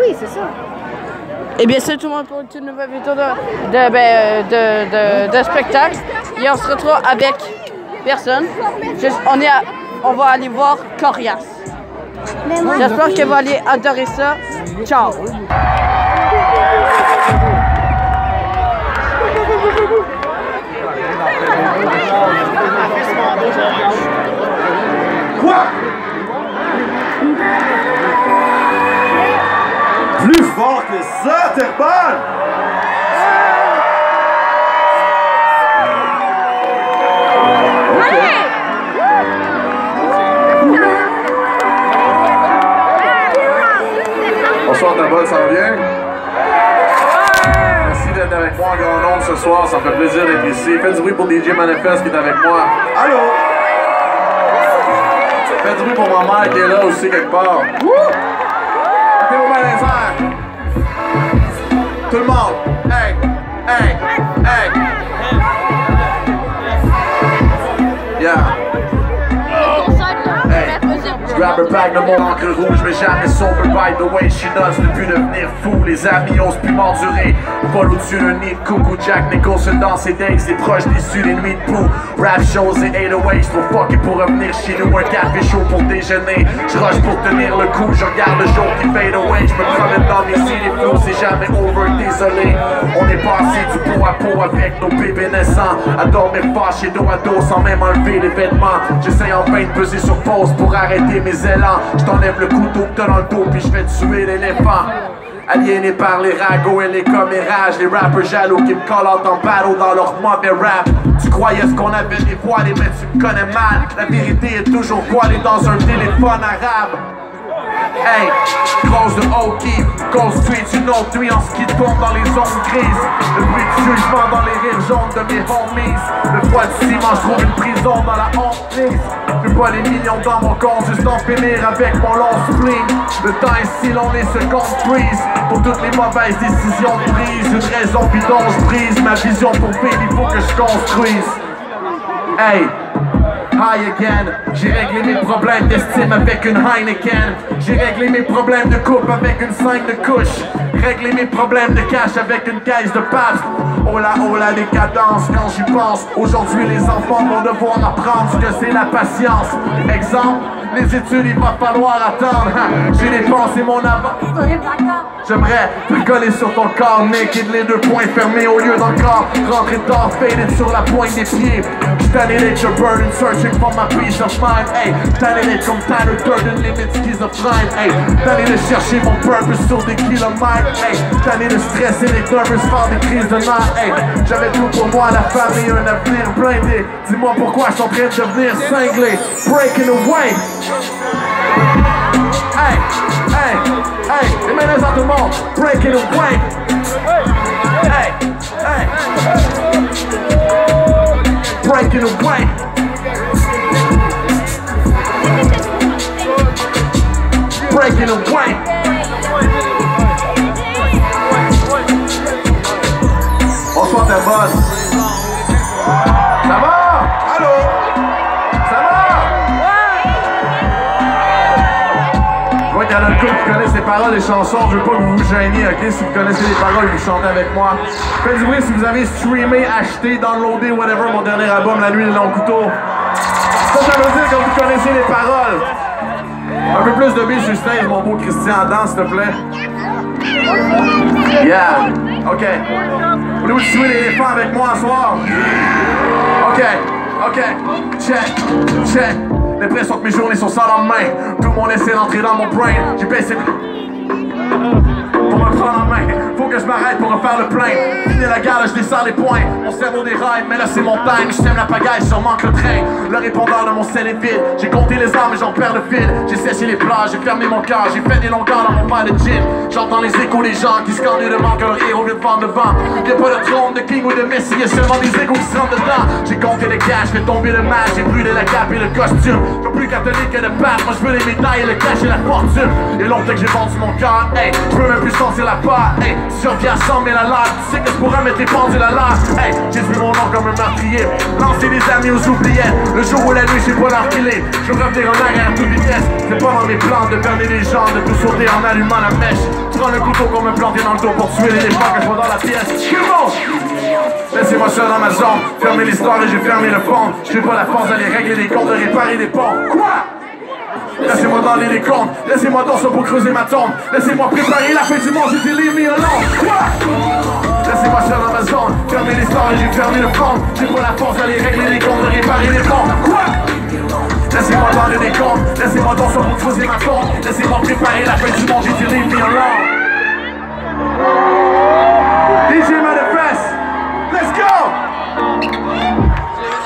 oui, c'est ça. Et bien c'est tout le monde pour une nouvelle vidéo de spectacle. Et on se retrouve avec personne. On va aller voir Corias. J'espère qu'elle va aller adorer ça. Ciao! Quoi? Plus fort que ça, Terrebonne! Bonsoir Terrebonne, ça va bien? Merci d'être avec moi en grand nombre ce soir, ça me fait plaisir d'être ici. Faites du bruit pour DJ Manifest qui est avec moi. Allô? Faites du bruit pour ma mère qui est là aussi quelque part. Mettez vos mains dans les airs. Tout le monde. Hey, hey, hey. Yeah. Grab a bag de mon encre rouge, mais jamais sombre. By the way, she knows depuis devenir fou. Les amis osent plus m'endurer. Vol au-dessus le nid de coucou. Jack Nicholson dans ses dates, ses proches déçus, les nuits de poux. Rap shows et 808s pour fucker pour revenir chez nous. Un café chaud pour déjeuner. Je rush pour tenir le coup. Je regarde le jour qui fade away. Je me promène dans mes idées flots, c'est jamais over, désolé. On est passé du pot à pot avec nos bébés naissants. À dormir fâché dos à dos sans même enlever les vêtements. J'essaie en vain de peser sur pause pour arrêter mes élans. Je t'enlève le couteau que t'as dans le dos puis je fais tuer l'éléphant. Aliéné par les ragots et les commérages. Les rappers jaloux qui me collent en battle dans leur mauvais rap. Tu croyais ce qu'on avait dévoilé mais tu me connais mal. La vérité est toujours voilée dans un téléphone arabe. Hey, grosse de Oki, Gold Street, une autre nuit en ski de tombe dans les zones grises. Le bruit de jugement dans les rives jaunes de mes homies. Le froid du ciment, je trouve une prison dans la honte prise. Je pas les millions dans mon compte, juste d'en finir avec mon long spleen. Le temps est si long, les secondes prises. Pour toutes les mauvaises décisions prises. Une raison bidon, je brise ma vision pour vivre, il faut que je construise. Hey, high again, j'ai réglé mes problèmes d'estime avec une Heineken. J'ai réglé mes problèmes de coupe avec une 5 de couche. Réglé mes problèmes de cash avec une caisse de pâte. Oh la décadence quand j'y pense. Aujourd'hui les enfants vont devoir apprendre ce que c'est la patience. Exemple, les études il va falloir attendre. J'ai dépensé mon avant. J'aimerais te coller sur ton corps naked, les deux poings fermés au lieu d'encore rentrer tard, faded sur la pointe des pieds. J't'allais d'être your burden, searching for my peace of mind. Hey, t'allais d'être comme Tyler Durden, limite schizophrène. Hey, t'allais de chercher mon purpose sur des kilomètres. Hey, t'allais de stresser les nervous, faire des crises de nerfs. Hey, j'avais tout pour moi, la famille, un avenir blindé. Dis-moi pourquoi je suis en train de devenir cinglé. Breaking away. Hey, hey, hey, les mains dans tout le monde. Breaking away. Hey, hey. Breaking away. Breaking away. Bonsoir Terrebonne. Ça va? Allô? Ça va? Je vois qu'il y en a une couple qui connaissent les paroles des chansons. Je veux pas que vous vous gêniez, ok? Si vous connaissez les paroles, vous chantez avec moi. Faites du bruit si vous avez streamé, acheté, downloadé, whatever, mon dernier album, La Nuit des Longs Couteaux. Ça veut dire que vous connaissez les paroles. Un peu plus de billes sur stage, mon beau Christian, danse, s'il te plaît. Yeah, ok. Voulez-vous tuer l'éléphant avec moi ce soir? Ok, ok, check, check. L'impression que mes journées sont sans lendemain. Tout le monde essaie d'entrer dans mon brain. J'ai baissé pour me prendre en main. Faut que je m'arrête pour refaire le plein. Fini la gare, je descends les points. Mon cerveau déraille, mais là c'est mon time. Je t'aime la pagaille, je manque le train. Le répondeur de mon sel est vide. J'ai compté les armes et j'en perds le fil. J'ai séché les plages, j'ai fermé mon cœur. J'ai fait des longueurs dans mon pas de gym. J'entends les échos des gens qui scandent et demandent que leur héros vient de vendre devant. Y'a pas de trône, de king ou de messie, y'a seulement des égos qui se rentrent dedans. J'ai compté les cash, fait tomber le match. J'ai brûlé la cape et le costume. plus catholique que de battre. Moi je veux les médailles, le cash et la fortune. Et longtemps que j'ai vendu mon cœur, hey, je peux même plus sentir la peur. Hey, si je reviens à 100 000 à l'heure, tu sais que je pourrais mettre les pendules à l'heure. Hey, j'ai vu mon nom comme un meurtrier, lancer des amis aux oubliettes. Le jour où la nuit j'ai pas leur kilé, je veux revenir en arrière à toute vitesse. C'est pas dans mes plans de fermer les gens, de tout sauter en allumant la mèche. Tu prends le couteau qu'on me planter dans le dos pour tuer l'éléphant que je vois dans la pièce. Laissez-moi seul dans ma zone, fermez l'histoire et j'ai fermé le fond. J'ai pas la force d'aller régler les comptes, de réparer des ponts. Quoi? Laissez-moi dans les comptes, laissez-moi dans ça pour creuser ma tombe. Laissez-moi préparer la fin du monde, j'ai dit leave me alone. Quoi? Laissez-moi seul dans ma zone, fermez l'histoire et j'ai fermé le fond. J'ai pas la force d'aller régler les comptes, de réparer des ponts. Quoi? Laissez-moi dans les comptes, laissez-moi dans ça pour creuser ma tombe. Laissez-moi préparer la fin du monde, j'ai dit leave me alone. DJ Manifest, let's go!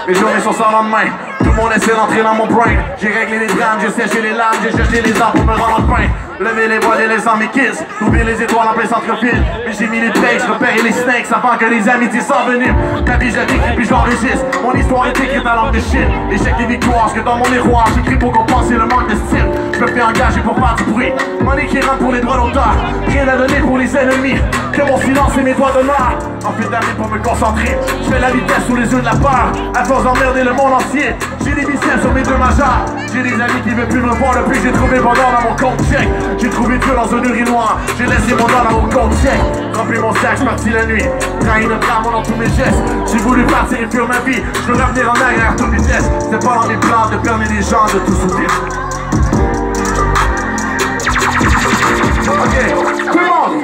Mes journées sont sans lendemain. Tout le monde essaie d'entrer dans mon brain. J'ai réglé les drames, j'ai séché les larmes, j'ai jeté les arbres pour me rendre en pain. Lever les voiles et les mes kisses, ouvrir les étoiles en plein centre-ville. Mais j'ai mis les breaks, repérer les snakes avant que les amitiés s'en venus. Ma vie je l'écris puis j'enregistre. Mon histoire est écrite à langue de shit. L'échec des victoires, ce que dans mon miroir j'écris pour compenser le manque de style. Je me fais engager pour faire du bruit. Money qui rentre pour les droits d'auteur. Rien à donner pour les ennemis. Que mon silence et mes doigts d'honneur. Amphétamine pour me concentrer. Je fais la vitesse sous les yeux de la peur. À force d'emmerder le monde entier. J'ai des biceps sur mes deux majeurs. J'ai des amis qui veulent plus me voir depuis que j'ai trouvé mon or dans mon compte check. J'ai trouvé Dieu dans un urinoir. J'ai laissé mon or dans mon compte check. Rempli mon sac, j'suis parti la nuit. Trahi notre âme dans tous mes gestes. J'ai voulu partir et fuir ma vie. Je veux revenir en arrière à toute vitesse. C'est pas dans mes plans de permettre les gens de tout soutenir. Ok, tout le monde!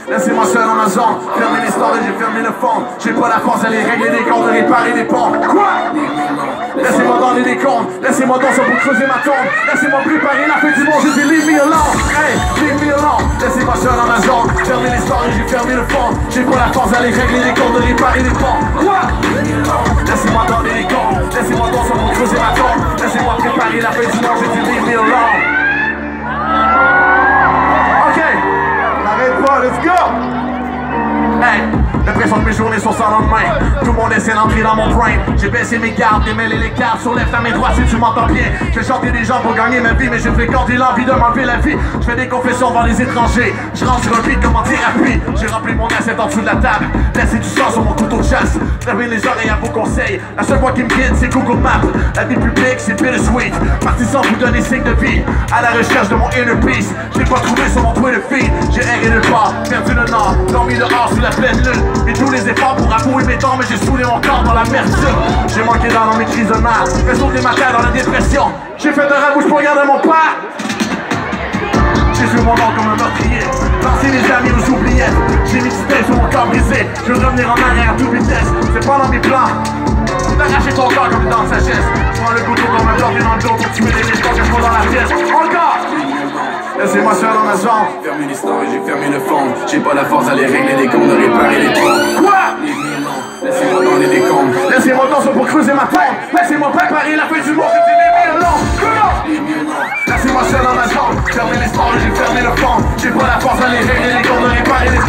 Laissez-moi seul dans ma zone, fermez l'histoire et j'ai fermé le fond. J'ai pas la force d'aller régler des comptes, de réparer des ponts. Quoi? Laissez-moi dans les comptes, laissez-moi dans ça pour creuser ma tombe. Laissez-moi préparer la fin du monde, j'ai dit leave me alone. Hey, leave me alone. Laissez-moi seul dans ma zone, fermez l'histoire et j'ai fermé le fond. J'ai pas la force d'aller régler des comptes, de réparer des ponts. Quoi? Laissez-moi dans les comptes, laissez-moi dans ça pour creuser ma tombe. Laissez-moi préparer la fin du monde, j'ai dit leave me alone. Let's go! Hey, l'impression que mes journées sont sans lendemain. Tout le monde essaie d'entrer dans mon brain. J'ai baissé mes gardes, démêlé les cartes. Sur lèvres à mes droits si tu m'entends bien. J'ai chanté des gens pour gagner ma vie, mais j'ai fréquenté l'envie de m'enlever la vie. Je fais des confessions devant les étrangers. Je rentre sur un beat comme en thérapie. J'ai rempli mon assiette en dessous de la table. Laissé du sang sur mon couteau de chasse. Fermez les oreilles à vos conseils. La seule voix qui me guide, c'est Google Maps. La vie publique, c'est bittersweet. Parti sans vous donner signe de vie. À la recherche de mon inner peace. J'ai pas trouvé sur mon Twitter feed. J'ai erré le pas, perdu le nord. Dormi dehors sous la pleine lune. Et tous les efforts pour avouer mes dents, mais j'ai saoulé mon corps dans la merde. J'ai manqué d'air dans mes crises de mal. Fait sauter ma tête dans la dépression. J'ai fait de rabouche pour regarder mon père. J'ai joué mon nom comme un meurtrier. Lancé les amis aux oubliettes. J'ai mis du tape sur mon corps brisé. Je veux revenir en arrière à toute vitesse. C'est pas dans mes plans d'arracher ton corps comme dans sa sagesse. Je prends le couteau comme un planté dans le dos pour tuer les méchants que je vois dans la pièce. Encore! Laissez-moi seul dans ma zone. Fermé l'histoire et j'ai fermé le fond. J'ai pas la force d'aller régler les comptes, de réparer les ponts. Quoi? Laissez-moi dans les comptes. Laissez-moi dans ça pour creuser ma tombe. Laissez-moi préparer la fin du monde. J'ai dit les long. Laissez-moi seul dans ma zone. Fermé l'histoire et j'ai fermé le fond. J'ai pas la force d'aller régler les comptes, de réparer les